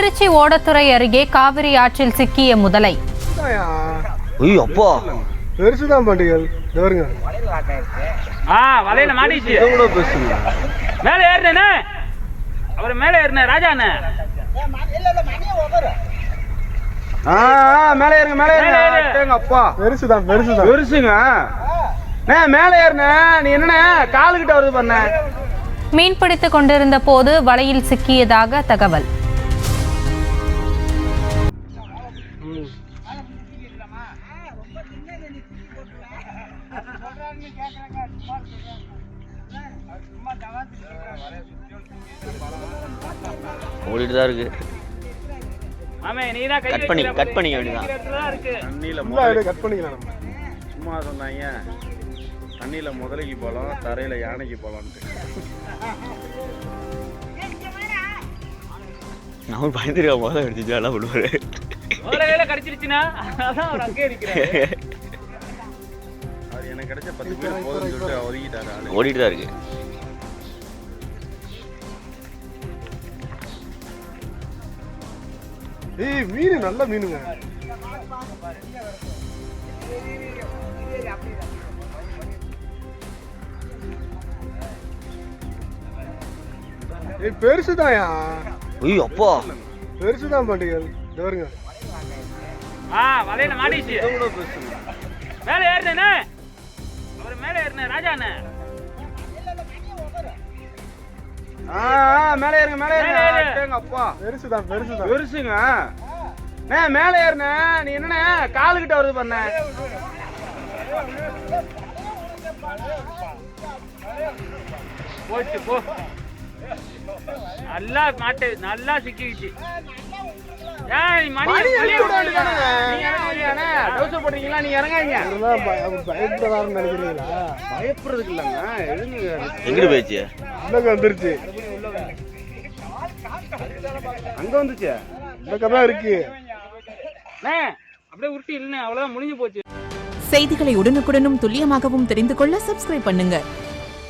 திருச்சி ஓடத்துறை அருகே காவிரி ஆற்றில் சிக்கிய முதலை. அப்பா பெருசுதான் பண்டிகள் வலையில மாட்டிச்சு. மேல ஏறினே அவர் மேல ஏறின ராஜா மேல ஏறுங்க மேல ஏறுங்க அப்பா பெருசுதான் பெருசுங்க மேல ஏறின நீ என்ன காலுகிட்ட வருது பண்ண. மீன் பிடித்துக் கொண்டிருந்த போது வலையில் சிக்கியதாக தகவல். ஓடிட்டு தான் இருக்கு. கட் பண்ணிக்க வேண்டியதான். கட் பண்ணிக்கலாம். சும்மா சொன்னாங்க தண்ணியில முதலைக்கு போகலாம், தரையில யானைக்கு போகலான்ட்டு. நான் பயந்துருக்கா முதல்ல அடிச்சு எல்லாம் பண்ணுவாரு. கடிச்சிருச்சுன்னா அது எனக்கு கிடைச்ச 10 பேர் போதும்னு சொல்லிட்டு ஒதுக்கிட்டாரு. ஓடிட்டு தான் இருக்கு. மீன் நல்ல மீனுங்க. பெருசுதாயா. அப்பா பெருசுதான் பண்டிகள் வலையில மாட்டிச்சு. மேல ஏறினே அவர் மேல ஏறின ராஜா மேல ஏறுங்க மேல ஏறுங்க அப்பா பெருசுதான் பெருசுங்க மேல ஏறின நீ என்ன காலுகிட்ட வருது பண்ண. போச்சு போ. நல்லா மாட்டு நல்லா சிக்கிச்சு. போடுறீங்களா நீங்க இறங்காங்க. பயப்படுறாருன்னு நினைக்கிறீங்களா? பயப்படுறதுக்கு இல்லங்க. எங்கிட்டு போயிடுச்சு? வந்துருச்சு. அங்க வந்துச்சு. இந்த கதை இருக்கு. அப்படியே உருட்டி இல்லைன்னு அவ்வளவுதான் முடிஞ்சு போச்சு. செய்திகளை உடனுக்குடனும் துல்லியமாகவும் தெரிந்து கொள்ள சப்ஸ்கிரைப் பண்ணுங்க.